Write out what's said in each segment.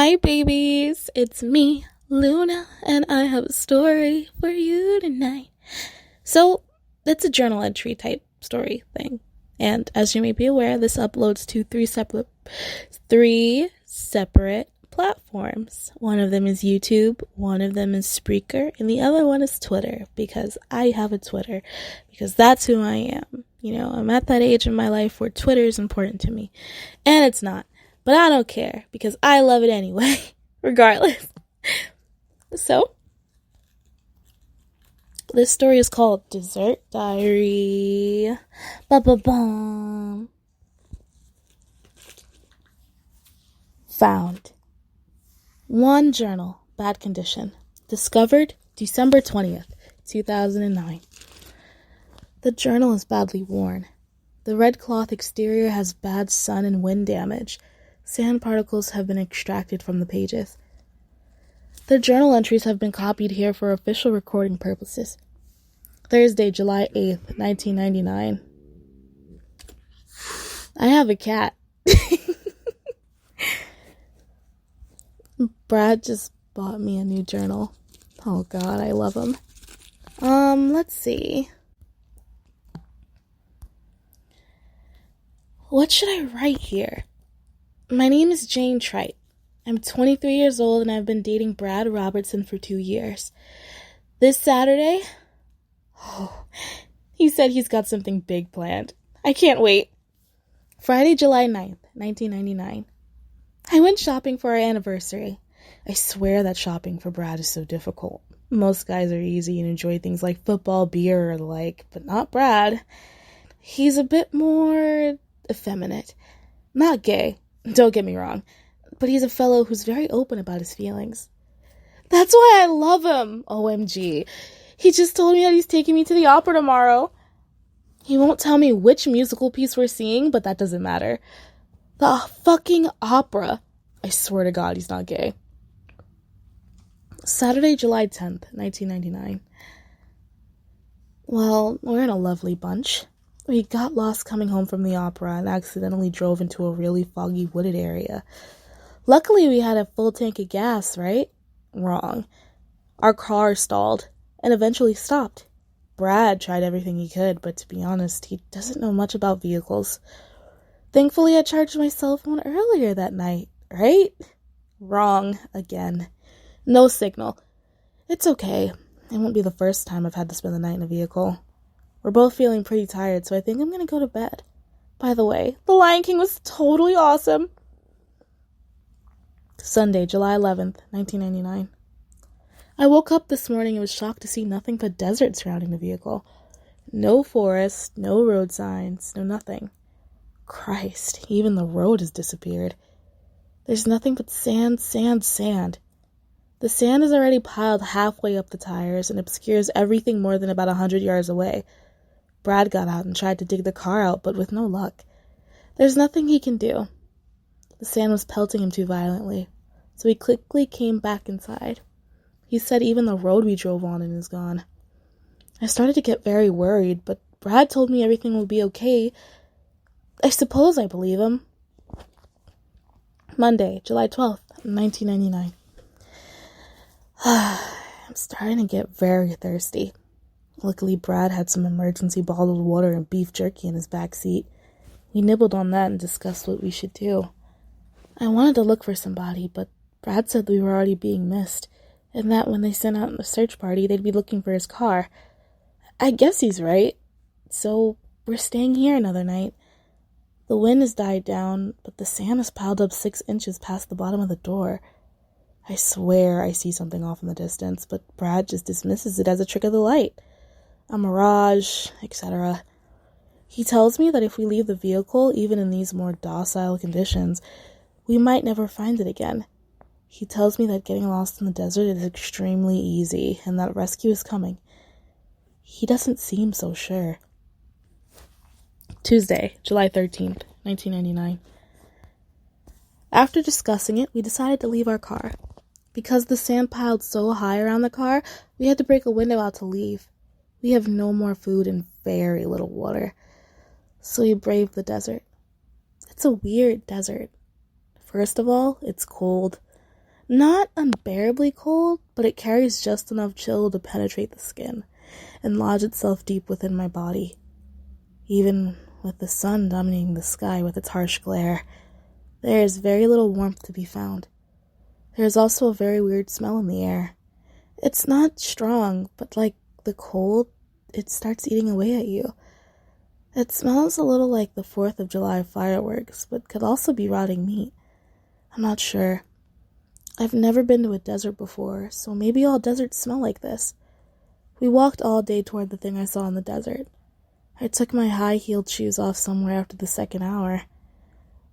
Hi, babies. It's me, Luna, and I have a story for you tonight. So, it's a journal entry type story thing. And as you may be aware, this uploads to three separate platforms. One of them is YouTube, one of them is Spreaker, and the other one is Twitter, because I have a Twitter, because that's who I am. I'm at that age in my life where Twitter is important to me. And it's not. But I don't care, because I love it anyway, regardless. So, this story is called Dessert Diary. Ba-ba-bum. Found. One journal, bad condition. Discovered December 20th, 2009. The journal is badly worn. The red cloth exterior has bad sun and wind damage. Sand particles have been extracted from the pages. The journal entries have been copied here for official recording purposes. Thursday, July 8th, 1999. I have a cat. Brad just bought me a new journal. Oh God, I love him. Let's see. What should I write here? My name is Jane Trite. I'm 23 years old and I've been dating Brad Robertson for 2 years. This Saturday, he said he's got something big planned. I can't wait. Friday, July 9th, 1999. I went shopping for our anniversary. I swear that shopping for Brad is so difficult. Most guys are easy and enjoy things like football, beer, or the like, but not Brad. He's a bit more effeminate. Not gay. Don't get me wrong, but he's a fellow who's very open about his feelings. That's why I love him, OMG. He just told me that he's taking me to the opera tomorrow. He won't tell me which musical piece we're seeing, but that doesn't matter. The fucking opera. I swear to God he's not gay. Saturday, July 10th, 1999. Well, we're in a lovely bunch. We got lost coming home from the opera and accidentally drove into a really foggy wooded area. Luckily, we had a full tank of gas, right? Wrong. Our car stalled and eventually stopped. Brad tried everything he could, but to be honest, he doesn't know much about vehicles. Thankfully, I charged my cell phone earlier that night, right? Wrong again. No signal. It's okay. It won't be the first time I've had to spend the night in a vehicle. We're both feeling pretty tired, so I think I'm gonna go to bed. By the way, The Lion King was totally awesome. Sunday, July 11th, 1999. I woke up this morning and was shocked to see nothing but desert surrounding the vehicle. No forest, no road signs, no nothing. Christ, even the road has disappeared. There's nothing but sand, sand, sand. The sand is already piled halfway up the tires and obscures everything more than about 100 yards away. Brad got out and tried to dig the car out, but with no luck. There's nothing he can do. The sand was pelting him too violently, so he quickly came back inside. He said even the road we drove on is gone. I started to get very worried, but Brad told me everything will be okay. I suppose I believe him. Monday, July 12th, 1999. I'm starting to get very thirsty. Luckily, Brad had some emergency bottled water and beef jerky in his back seat. We nibbled on that and discussed what we should do. I wanted to look for somebody, but Brad said we were already being missed, and that when they sent out the search party, they'd be looking for his car. I guess he's right. So, we're staying here another night. The wind has died down, but the sand has piled up 6 inches past the bottom of the door. I swear I see something off in the distance, but Brad just dismisses it as a trick of the light. A mirage, etc. He tells me that if we leave the vehicle, even in these more docile conditions, we might never find it again. He tells me that getting lost in the desert is extremely easy, and that rescue is coming. He doesn't seem so sure. Tuesday, July 13th, 1999. After discussing it, we decided to leave our car. Because the sand piled so high around the car, we had to break a window out to leave. We have no more food and very little water. So we braved the desert. It's a weird desert. First of all, it's cold. Not unbearably cold, but it carries just enough chill to penetrate the skin and lodge itself deep within my body. Even with the sun dominating the sky with its harsh glare, there is very little warmth to be found. There is also a very weird smell in the air. It's not strong, but like the cold, it starts eating away at you. It smells a little like the 4th of July fireworks, but could also be rotting meat. I'm not sure. I've never been to a desert before, so maybe all deserts smell like this. We walked all day toward the thing I saw in the desert. I took my high-heeled shoes off somewhere after the second hour,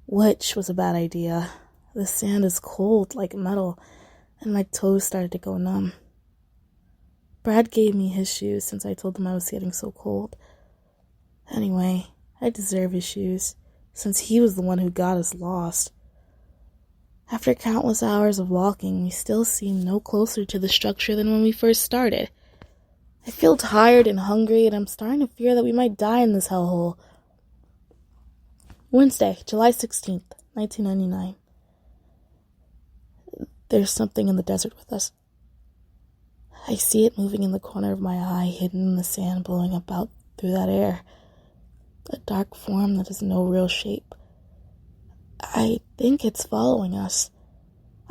which was a bad idea. The sand is cold like metal, and my toes started to go numb. Brad gave me his shoes since I told him I was getting so cold. Anyway, I deserve his shoes, since he was the one who got us lost. After countless hours of walking, we still seem no closer to the structure than when we first started. I feel tired and hungry, and I'm starting to fear that we might die in this hellhole. Wednesday, July 16th, 1999. There's something in the desert with us. I see it moving in the corner of my eye, hidden in the sand blowing about through that air. A dark form that has no real shape. I think it's following us.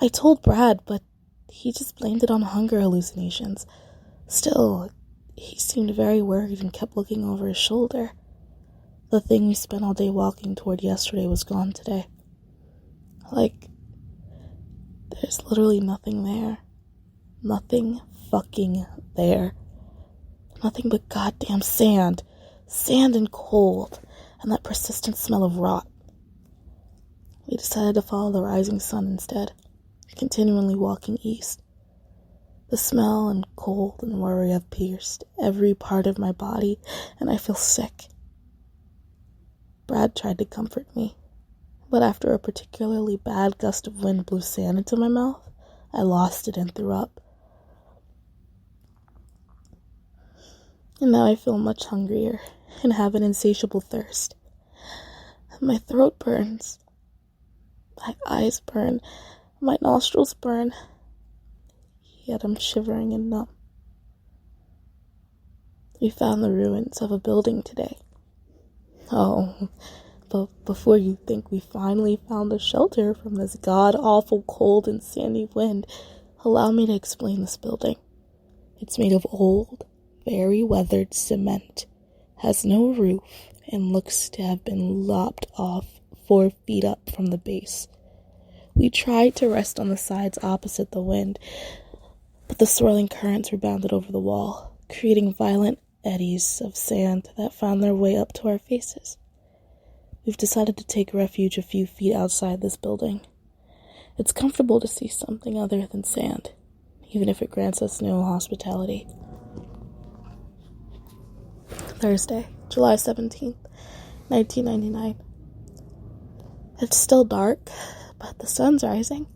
I told Brad, but he just blamed it on hunger hallucinations. Still, he seemed very worried and kept looking over his shoulder. The thing we spent all day walking toward yesterday was gone today. Like, there's literally nothing there. Nothing fucking there. Nothing but goddamn sand. Sand and cold, and that persistent smell of rot. We decided to follow the rising sun instead, continually walking east. The smell and cold and worry have pierced every part of my body, and I feel sick. Brad tried to comfort me, but after a particularly bad gust of wind blew sand into my mouth, I lost it and threw up. And now I feel much hungrier and have an insatiable thirst. My throat burns. My eyes burn. My nostrils burn. Yet I'm shivering and numb. We found the ruins of a building today. Oh, but before you think we finally found a shelter from this god-awful cold and sandy wind, allow me to explain this building. It's made of old, very weathered cement, has no roof, and looks to have been lopped off 4 feet up from the base. We tried to rest on the sides opposite the wind, but the swirling currents rebounded over the wall, creating violent eddies of sand that found their way up to our faces. We've decided to take refuge a few feet outside this building. It's comfortable to see something other than sand, even if it grants us no hospitality. Thursday, July 17th, 1999. It's still dark, but the sun's rising.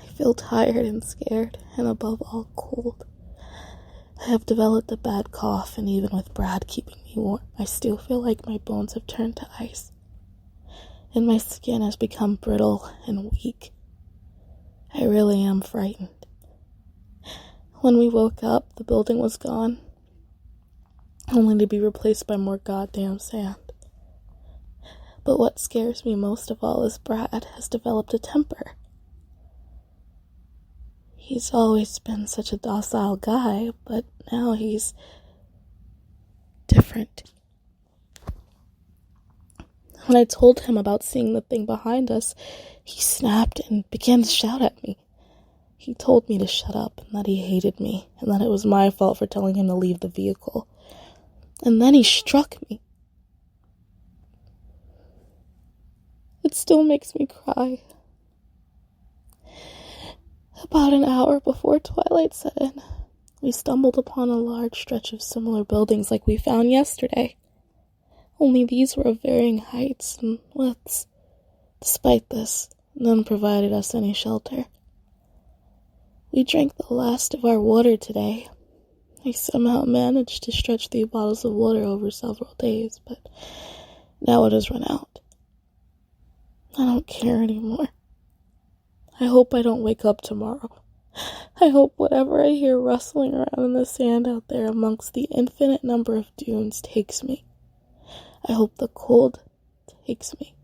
I feel tired and scared, and above all, cold. I have developed a bad cough, and even with Brad keeping me warm, I still feel like my bones have turned to ice, and my skin has become brittle and weak. I really am frightened. When we woke up, the building was gone, only to be replaced by more goddamn sand. But what scares me most of all is Brad has developed a temper. He's always been such a docile guy, but now he's different. When I told him about seeing the thing behind us, he snapped and began to shout at me. He told me to shut up and that he hated me and that it was my fault for telling him to leave the vehicle. And then he struck me. It still makes me cry. About an hour before twilight set in, we stumbled upon a large stretch of similar buildings like we found yesterday. Only these were of varying heights and widths. Despite this, none provided us any shelter. We drank the last of our water today. I somehow managed to stretch 3 bottles of water over several days, but now it has run out. I don't care anymore. I hope I don't wake up tomorrow. I hope whatever I hear rustling around in the sand out there amongst the infinite number of dunes takes me. I hope the cold takes me.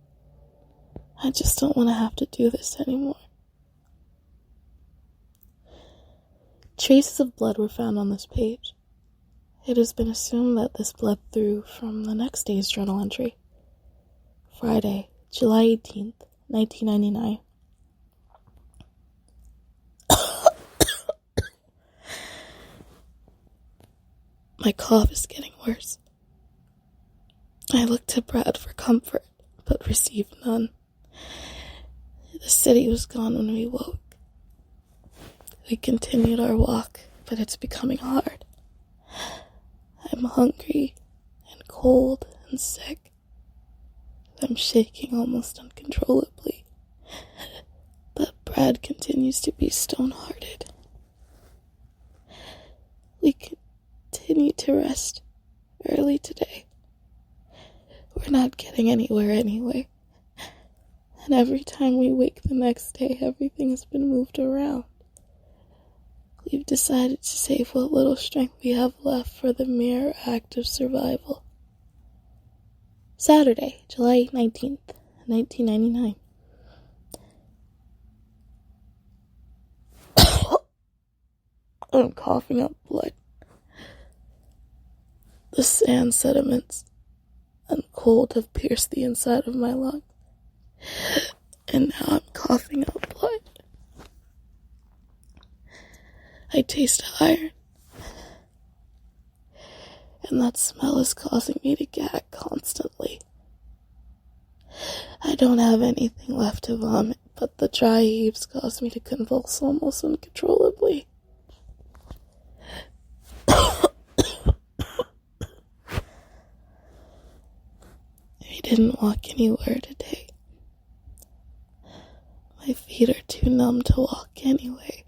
I just don't want to have to do this anymore. Traces of blood were found on this page. It has been assumed that this bled through from the next day's journal entry. Friday, July 18th, 1999. My cough is getting worse. I looked to Brad for comfort, but received none. The city was gone when we woke. We continued our walk, but it's becoming hard. I'm hungry and cold and sick. I'm shaking almost uncontrollably. But Brad continues to be stone-hearted. We continue to rest early today. We're not getting anywhere anyway. And every time we wake the next day, everything has been moved around. We've decided to save what little strength we have left for the mere act of survival. Saturday, July 19th, 1999. I'm coughing up blood. The sand sediments and cold have pierced the inside of my lung. And now I'm coughing up blood. I taste iron. And that smell is causing me to gag constantly. I don't have anything left to vomit, but the dry heaves cause me to convulse almost uncontrollably. We didn't walk anywhere today. My feet are too numb to walk anyway.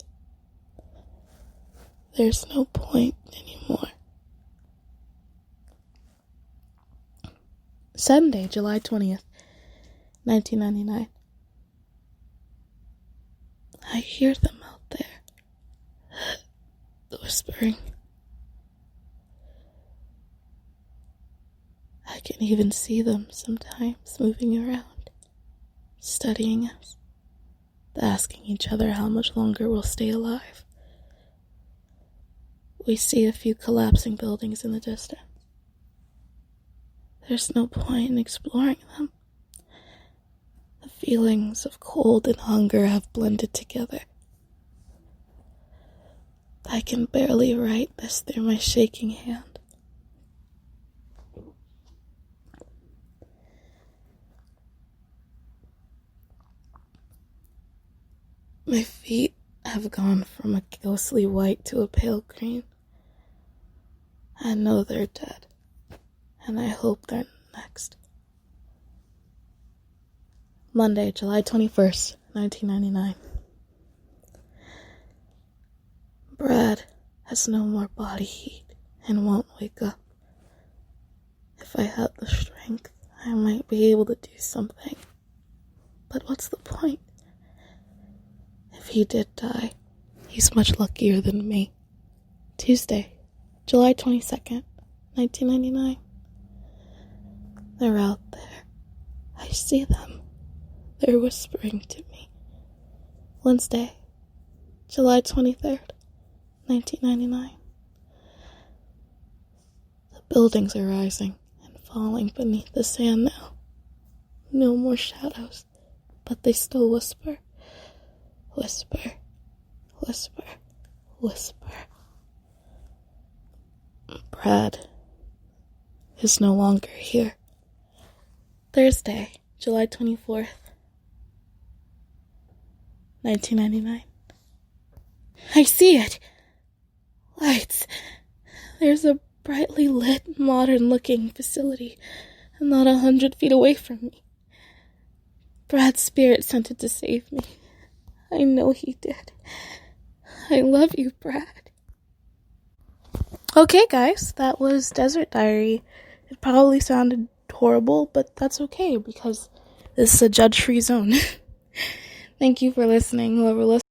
There's no point anymore. Sunday, July 20th, 1999. I hear them out there, whispering. I can even see them sometimes moving around, studying us, asking each other how much longer we'll stay alive. We see a few collapsing buildings in the distance. There's no point in exploring them. The feelings of cold and hunger have blended together. I can barely write this through my shaking hand. My feet have gone from a ghostly white to a pale green. I know they're dead, and I hope they're next. Monday, July 21st, 1999. Brad has no more body heat and won't wake up. If I had the strength, I might be able to do something. But what's the point? If he did die, he's much luckier than me. Tuesday, July 22nd, 1999. They're out there. I see them. They're whispering to me. Wednesday, July 23rd, 1999. The buildings are rising and falling beneath the sand now. No more shadows, but they still whisper. Whisper, whisper, whisper. Brad is no longer here. Thursday, July 24th, 1999. I see it! Lights. There's a brightly lit, modern-looking facility not 100 feet away from me. Brad's spirit sent it to save me. I know he did. I love you, Brad. Okay, guys, that was Desert Diary. It probably sounded horrible, but that's okay because this is a judge-free zone. Thank you for listening, whoever listens.